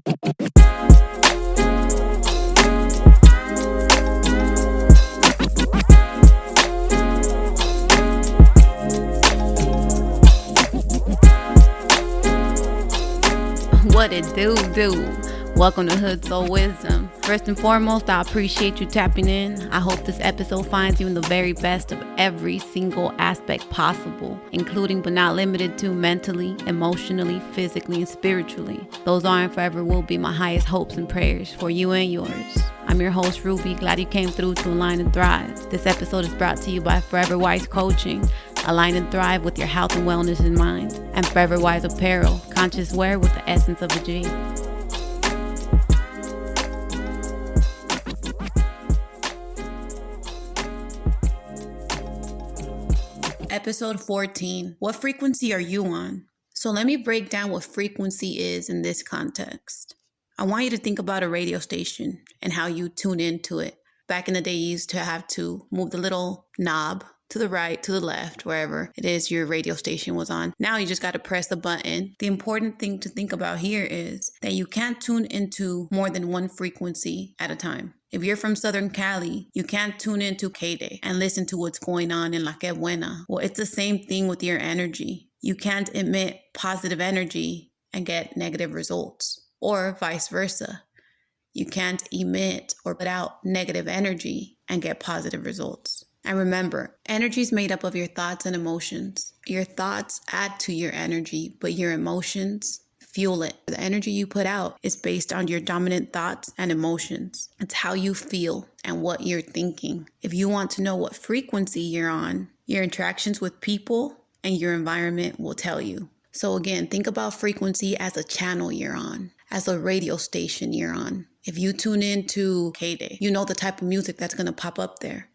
What it do? Welcome to HoodSoul Wisdom. First and foremost, I appreciate you tapping in. I hope this episode finds you in the very best of every single aspect possible, including but not limited to mentally, emotionally, physically, and spiritually. Those are and forever will be my highest hopes and prayers for you and yours. I'm your host, Ruby. Glad you came through to Align and Thrive. This episode is brought to you by Forever Wise Coaching. Align and thrive with your health and wellness in mind. And Forever Wise Apparel, conscious wear with the essence of a G. Episode 14, what frequency are you on? So let me break down what frequency is in this context. I want you to think about a radio station and how you tune into it. Back in the day, you used to have to move the little knob to the right, to the left, wherever it is your radio station was on. Now you just got to press the button. The important thing to think about here is that you can't tune into more than one frequency at a time. If you're from Southern Cali, you can't tune into K-Day and listen to what's going on in La Que Buena. Well, it's the same thing with your energy. You can't emit positive energy and get negative results, or vice versa. You can't emit or put out negative energy and get positive results. And remember, energy is made up of your thoughts and emotions. Your thoughts add to your energy, but your emotions fuel it. The energy you put out is based on your dominant thoughts and emotions. It's how you feel and what you're thinking. If you want to know what frequency you're on, your interactions with people and your environment will tell you. So again, think about frequency as a channel you're on, as a radio station you're on. If you tune into K-Day, you know the type of music that's going to pop up there.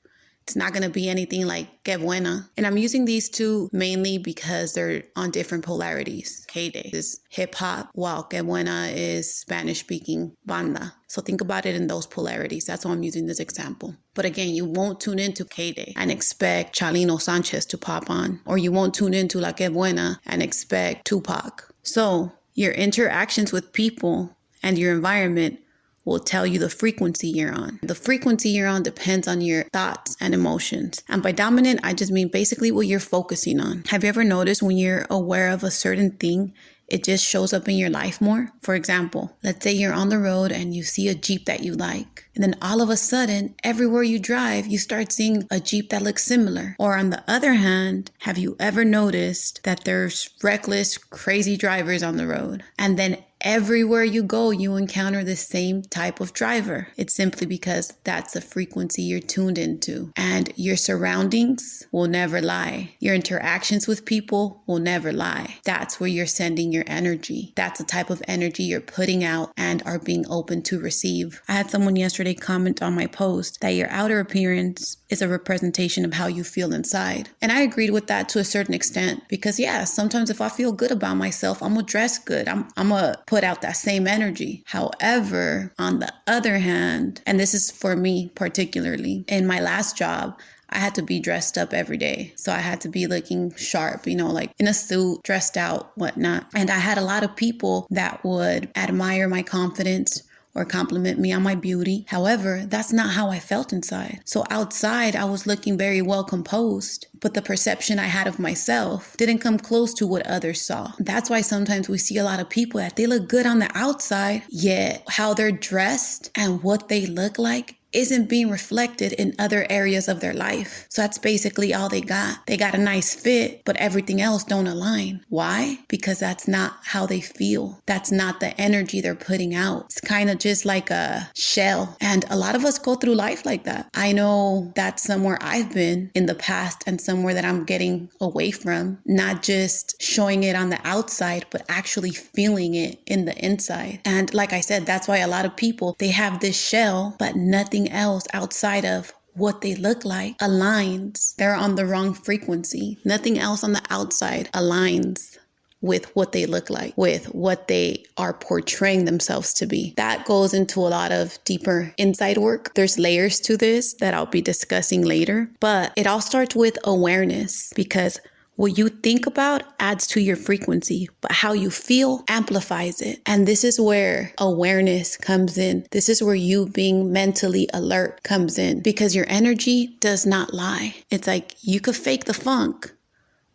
It's not going to be anything like Que Buena. And I'm using these two mainly because they're on different polarities. K-Day is hip hop, while Que Buena is Spanish speaking banda. So think about it in those polarities. That's why I'm using this example. But again, you won't tune into K-Day and expect Chalino Sanchez to pop on. Or you won't tune into La Que Buena and expect Tupac. So your interactions with people and your environment will tell you the frequency you're on. The frequency you're on depends on your thoughts and emotions. And by dominant, I just mean basically what you're focusing on. Have you ever noticed when you're aware of a certain thing, it just shows up in your life more? For example, let's say you're on the road and you see a Jeep that you like. And then all of a sudden, everywhere you drive, you start seeing a Jeep that looks similar. Or on the other hand, have you ever noticed that there's reckless, crazy drivers on the road? And then everywhere you go, you encounter the same type of driver. It's simply because that's the frequency you're tuned into. And your surroundings will never lie. Your interactions with people will never lie. That's where you're sending your energy. That's the type of energy you're putting out and are being open to receive. I had someone yesterday comment on my post that your outer appearance is a representation of how you feel inside. And I agreed with that to a certain extent because sometimes if I feel good about myself, I'm gonna dress good. I'm gonna put out that same energy. However, on the other hand, and this is for me particularly, in my last job, I had to be dressed up every day. So I had to be looking sharp, like in a suit, dressed out, whatnot. And I had a lot of people that would admire my confidence or compliment me on my beauty. However, that's not how I felt inside. So outside, I was looking very well composed, but the perception I had of myself didn't come close to what others saw. That's why sometimes we see a lot of people that they look good on the outside, yet how they're dressed and what they look like isn't being reflected in other areas of their life. So that's basically all they got. They got a nice fit, but everything else don't align. Why? Because that's not how they feel. That's not the energy they're putting out. It's kind of just like a shell. And a lot of us go through life like that. I know that's somewhere I've been in the past and somewhere that I'm getting away from, not just showing it on the outside, but actually feeling it in the inside. And like I said, that's why a lot of people, they have this shell, but nothing else outside of what they look like aligns. They're on the wrong frequency. Nothing else on the outside aligns with what they look like, with what they are portraying themselves to be. That goes into a lot of deeper inside work. There's layers to this that I'll be discussing later, but it all starts with awareness, because What you think about adds to your frequency, but how you feel amplifies it. And this is where awareness comes in. This is where you being mentally alert comes in, because your energy does not lie. It's like you could fake the funk,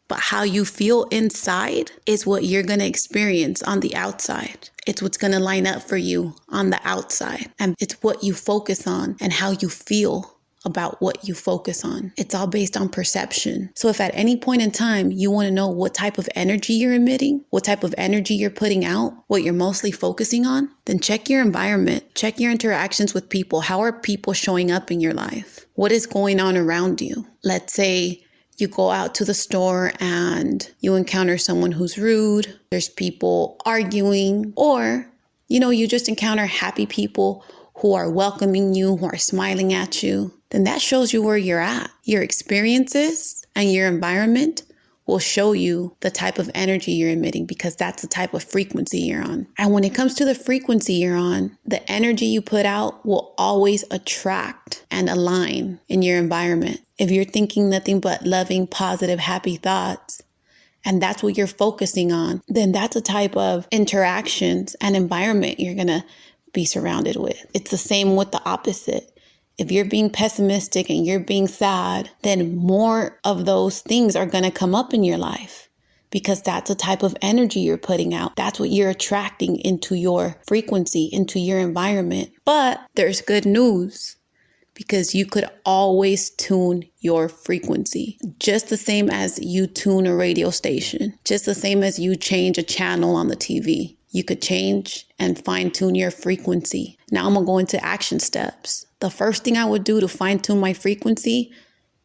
but how you feel inside is what you're going to experience on the outside. It's what's going to line up for you on the outside. And it's what you focus on and how you feel about what you focus on. It's all based on perception. So if at any point in time you want to know what type of energy you're emitting, what type of energy you're putting out, what you're mostly focusing on, then check your environment, check your interactions with people. How are people showing up in your life? What is going on around you? Let's say you go out to the store and you encounter someone who's rude. There's people arguing, or, you just encounter happy people who are welcoming you, who are smiling at you. Then that shows you where you're at. Your experiences and your environment will show you the type of energy you're emitting, because that's the type of frequency you're on. And when it comes to the frequency you're on, the energy you put out will always attract and align in your environment. If you're thinking nothing but loving, positive, happy thoughts, and that's what you're focusing on, then that's a type of interactions and environment you're going to be surrounded with. It's the same with the opposite. If you're being pessimistic and you're being sad, then more of those things are going to come up in your life, because that's the type of energy you're putting out. That's what you're attracting into your frequency, into your environment. But there's good news, because you could always tune your frequency, just the same as you tune a radio station, just the same as you change a channel on the TV. You could change and fine tune your frequency. Now I'm going to go into action steps. The first thing I would do to fine tune my frequency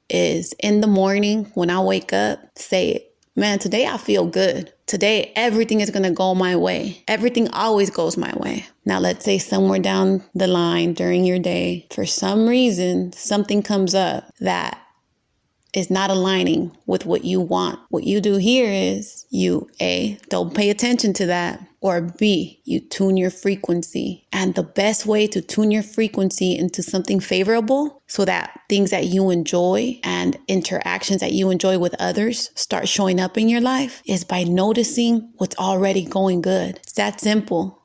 is in the morning when I wake up, say, man, today I feel good. Today, everything is going to go my way. Everything always goes my way. Now, let's say somewhere down the line during your day, for some reason, something comes up that is not aligning with what you want. What you do here is you, A, don't pay attention to that, or B, you tune your frequency. And the best way to tune your frequency into something favorable, so that things that you enjoy and interactions that you enjoy with others start showing up in your life, is by noticing what's already going good. It's that simple.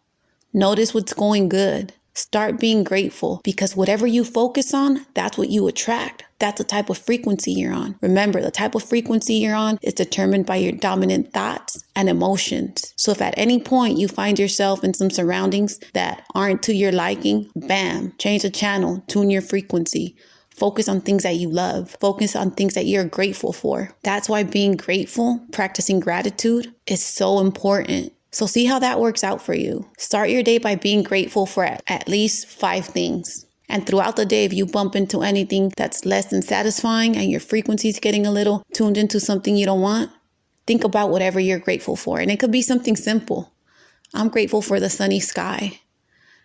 Notice what's going good. Start being grateful, because whatever you focus on, that's what you attract. That's the type of frequency you're on. Remember, the type of frequency you're on is determined by your dominant thoughts and emotions. So if at any point you find yourself in some surroundings that aren't to your liking, bam, change the channel, tune your frequency. Focus on things that you love. Focus on things that you're grateful for. That's why being grateful, practicing gratitude, is so important. So see how that works out for you. Start your day by being grateful for at least 5 things. And throughout the day, if you bump into anything that's less than satisfying and your frequency is getting a little tuned into something you don't want, think about whatever you're grateful for. And it could be something simple. I'm grateful for the sunny sky.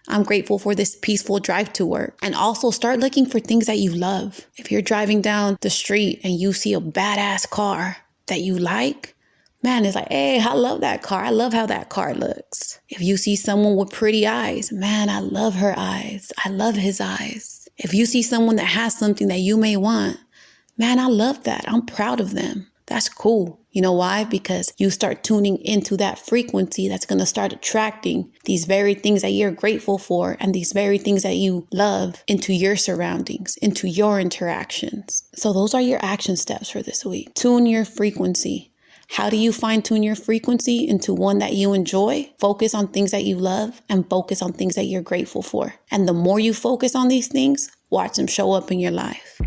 I'm grateful for this peaceful drive to work. And also start looking for things that you love. If you're driving down the street and you see a badass car that you like, man, it's like, hey, I love that car. I love how that car looks. If you see someone with pretty eyes, man, I love her eyes. I love his eyes. If you see someone that has something that you may want, man, I love that. I'm proud of them. That's cool. You know why? Because you start tuning into that frequency that's going to start attracting these very things that you're grateful for and these very things that you love into your surroundings, into your interactions. So those are your action steps for this week. Tune your frequency. How do you fine tune your frequency into one that you enjoy? Focus on things that you love and focus on things that you're grateful for. And the more you focus on these things, watch them show up in your life.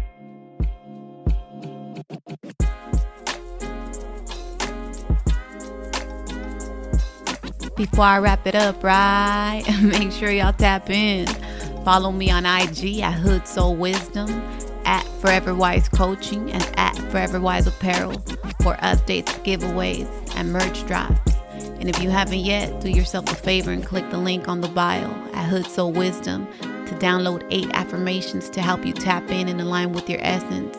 Before I wrap it up, right? Make sure y'all tap in. Follow me on IG at HoodSoul Wisdom, at Forever Wise Coaching, and at Forever Wise Apparel for updates, giveaways, and merch drops. And if you haven't yet, do yourself a favor and click the link on the bio at HoodSoul Wisdom to download 8 affirmations to help you tap in and align with your essence.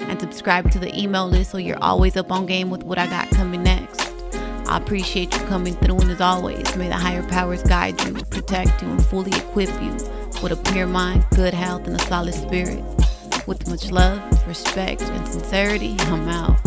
And subscribe to the email list so you're always up on game with what I got coming next. I appreciate you coming through, and as always, may the higher powers guide you, protect you, and fully equip you with a pure mind, good health, and a solid spirit. With much love, respect, and sincerity, I'm out.